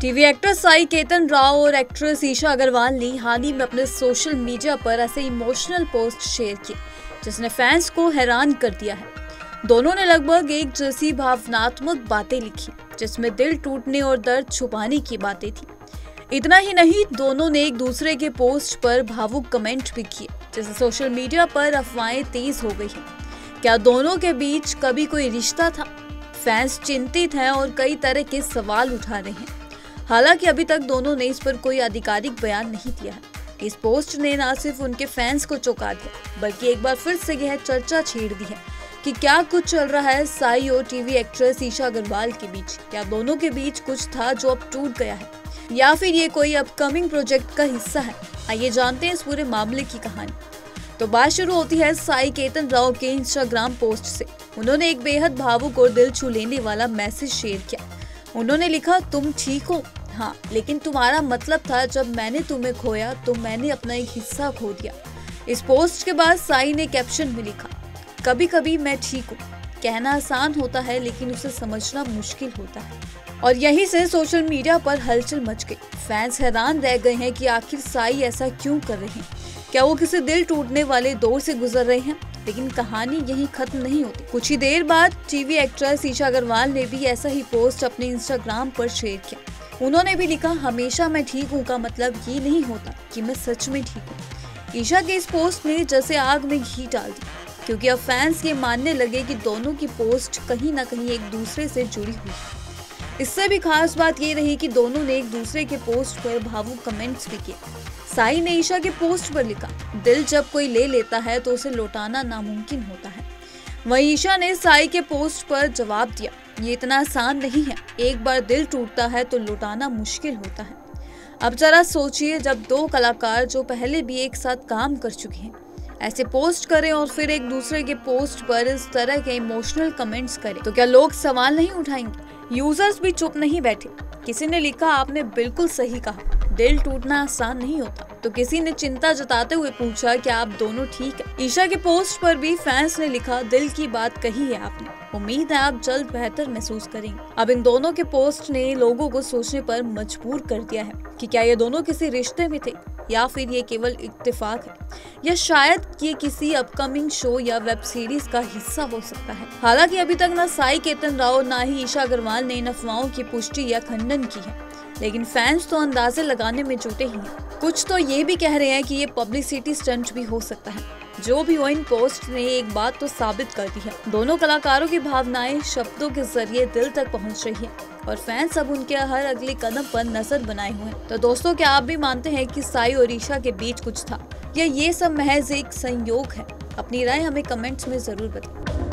TV actor Sai Ketan Rao और actress Isha Agarwal ने हाल ही में अपने सोशल मीडिया पर ऐसे इमोशनल पोस्ट शेयर किए जिसने फैंस को हैरान कर दिया है। दोनों ने लगभग एक जैसी भावनात्मक बातें लिखी जिसमें दिल टूटने और दर्द छुपाने की बातें थी। इतना ही नहीं, दोनों ने एक दूसरे के पोस्ट पर भावुक कमेंट भी किए जिससे सोशल मीडिया पर अफवाहें तेज हो गई हैं। क्या दोनों के बीच कभी कोई रिश्ता था? फैंस चिंतित हैं और कई तरह के सवाल उठा रहे हैं। हालांकि अभी तक दोनों ने इस पर कोई आधिकारिक बयान नहीं दिया है। इस पोस्ट ने न सिर्फ उनके फैंस को चौंका दिया बल्कि एक बार फिर से यह चर्चा छेड़ दी है कि क्या कुछ चल रहा है साई और टीवी एक्ट्रेस ईशा अग्रवाल के बीच। क्या दोनों के बीच कुछ था जो अब टूट गया है या फिर ये कोई अपकमिंग प्रोजेक्ट का हिस्सा है? आइए जानते हैं इस पूरे मामले की कहानी। तो बात शुरू होती है साई केतन राव के इंस्टाग्राम पोस्ट से। उन्होंने एक बेहद भावुक और दिल छू लेने वाला मैसेज शेयर किया। उन्होंने लिखा, तुम ठीक हो? हाँ, लेकिन तुम्हारा मतलब था जब मैंने तुम्हें खोया तो मैंने अपना एक हिस्सा खो दिया। इस पोस्ट के बाद साई ने कैप्शन में लिखा, कभी कभी मैं ठीक हूँ कहना आसान होता है लेकिन उसे समझना मुश्किल होता है। और यहीं से सोशल मीडिया पर हलचल मच गई। फैंस हैरान रह गए हैं कि आखिर साई ऐसा क्यों कर रहे हैं। क्या वो किसी दिल टूटने वाले दौर से गुजर रहे हैं? लेकिन कहानी यहीं खत्म नहीं होती। कुछ ही देर बाद टीवी एक्ट्रेस ईशा अग्रवाल ने भी ऐसा ही पोस्ट अपने इंस्टाग्राम पर शेयर किया। उन्होंने भी लिखा, हमेशा मैं ठीक हूँ का मतलब ये नहीं होता कि मैं सच में ठीक हूँ। ईशा के इस पोस्ट ने जैसे आग में घी डाल दिया क्योंकि अब फैंस ये मानने लगे कि दोनों की पोस्ट कहीं ना कहीं एक दूसरे से जुड़ी हुई है। इससे भी खास बात ये रही कि दोनों ने एक दूसरे के पोस्ट पर भावुक कमेंट्स भी किए। साई ने ईशा के पोस्ट पर लिखा, दिल जब कोई ले लेता है तो उसे लौटाना नामुमकिन होता है। वहीं ईशा ने साई के पोस्ट पर जवाब दिया, ये इतना आसान नहीं है, एक बार दिल टूटता है तो लौटाना मुश्किल होता है। अब जरा सोचिए, जब दो कलाकार जो पहले भी एक साथ काम कर चुके हैं ऐसे पोस्ट करें और फिर एक दूसरे के पोस्ट पर इस तरह के इमोशनल कमेंट्स करें तो क्या लोग सवाल नहीं उठाएंगे? यूजर्स भी चुप नहीं बैठे। किसी ने लिखा, आपने बिल्कुल सही कहा, दिल टूटना आसान नहीं होता। तो किसी ने चिंता जताते हुए पूछा, क्या आप दोनों ठीक है? ईशा के पोस्ट पर भी फैंस ने लिखा, दिल की बात कही है आपने, उम्मीद है आप जल्द बेहतर महसूस करेंगे। अब इन दोनों के पोस्ट ने लोगों को सोचने पर मजबूर कर दिया है कि क्या ये दोनों किसी रिश्ते में थे या फिर ये केवल इत्तेफाक है या शायद ये किसी अपकमिंग शो या वेब सीरीज का हिस्सा हो सकता है। हालांकि अभी तक न साई केतन राव न ही ईशा अग्रवाल ने इन अफवाहों की पुष्टि या खंडन की है, लेकिन फैंस तो अंदाजे लगाने में जुटे ही हैं। कुछ तो ये भी कह रहे हैं कि ये पब्लिसिटी स्टंट भी हो सकता है। जो भी हो, इन पोस्ट ने एक बात तो साबित कर दी है, दोनों कलाकारों की भावनाएं शब्दों के जरिए दिल तक पहुंच रही है और फैंस अब उनके हर अगले कदम पर नजर बनाए हुए हैं। तो दोस्तों, क्या आप भी मानते हैं कि साई और ईशा के बीच कुछ था या ये सब महज एक संयोग है? अपनी राय हमें कमेंट्स में जरूर बताएं।